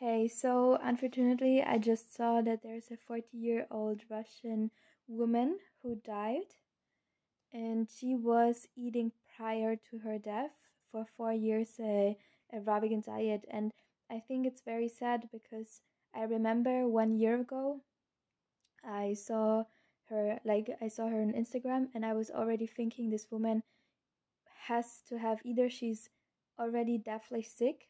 Hey, so unfortunately, I just saw that there's a 40-year-old Russian woman who died, and she was eating prior to her death for 4 years a rawvegan diet. And I think it's very sad because I remember 1 year ago, I saw I saw her on Instagram, and I was already thinking this woman has to have either she's already deathly sick,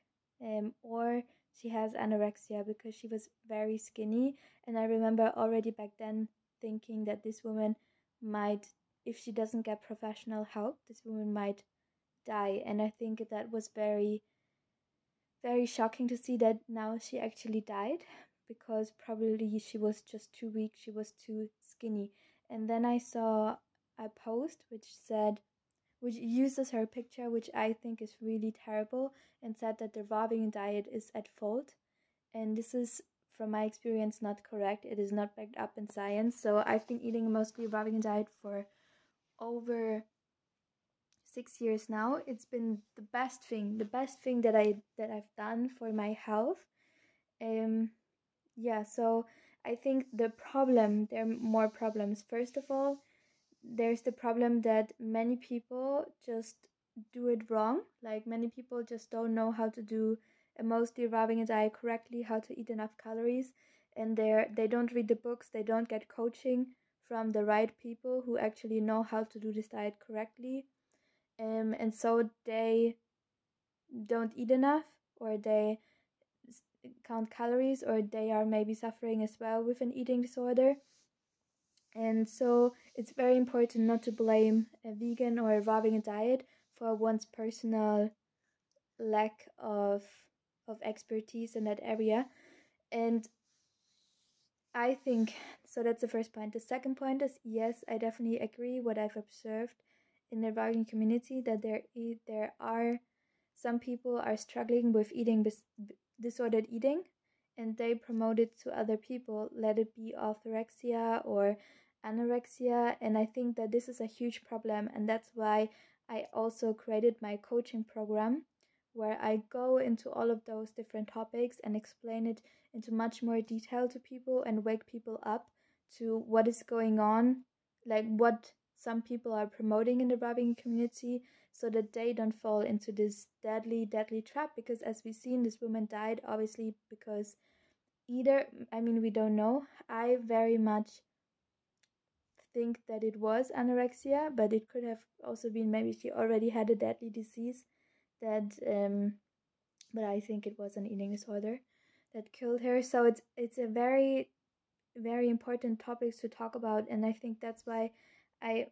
or she has anorexia because she was very skinny. And I remember already back then thinking that this woman might, if she doesn't get professional help, this woman might die. And I think that was very, very shocking to see that now she actually died because probably she was just too weak, she was too skinny. And then I saw a post which uses her picture, which I think is really terrible, and said that the rawvegan diet is at fault. And this is, from my experience, not correct. It is not backed up in science. So I've been eating mostly rawvegan diet for over 6 years now. It's been the best thing that I've done for my health. Yeah, so I think there are more problems. First of all, there's the problem that many people just do it wrong. Like many people just don't know how to do a mostly rawvegan diet correctly, how to eat enough calories, and they don't read the books, they don't get coaching from the right people who actually know how to do this diet correctly. And so they don't eat enough, or they count calories, or they are maybe suffering as well with an eating disorder. And so it's very important not to blame a vegan or a rawvegan diet for one's personal lack of expertise in that area. And I think so that's the first point. The second point is, yes, I definitely agree what I've observed in the rawvegan community, that there are some people are struggling with disordered eating, and they promote it to other people, let it be orthorexia or anorexia. And I think that this is a huge problem, and that's why I also created my coaching program, where I go into all of those different topics and explain it into much more detail to people and wake people up to what is going on, like what some people are promoting in the rawvegan community, so that they don't fall into this deadly trap. Because as we've seen, this woman died obviously because we don't know. I very much think that it was anorexia, but it could have also been maybe she already had a deadly disease that but I think it was an eating disorder that killed her. So it's a very, very important topic to talk about, and I think that's why I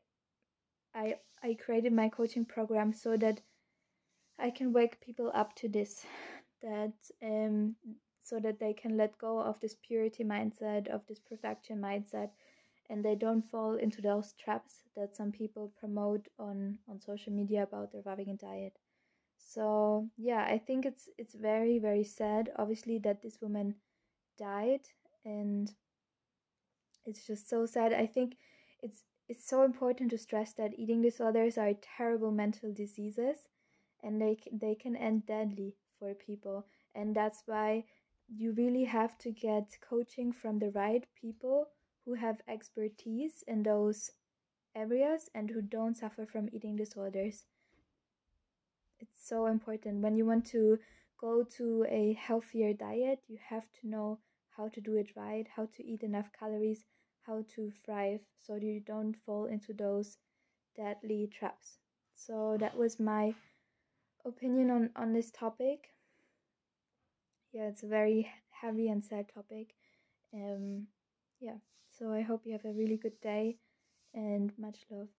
I created my coaching program, so that I can wake people up to this, that so that they can let go of this purity mindset, of this perfection mindset, and they don't fall into those traps that some people promote on social media about their rawvegan diet. So yeah, I think it's very, very sad, obviously, that this woman died, and it's just so sad. I think it's so important to stress that eating disorders are terrible mental diseases, and they can end deadly for people. And that's why you really have to get coaching from the right people who have expertise in those areas and who don't suffer from eating disorders. It's so important. When you want to go to a healthier diet, you have to know how to do it right, how to eat enough calories, how to thrive, so you don't fall into those deadly traps. So that was my opinion on this topic. Yeah, it's a very heavy and sad topic. Yeah, so I hope you have a really good day, and much love.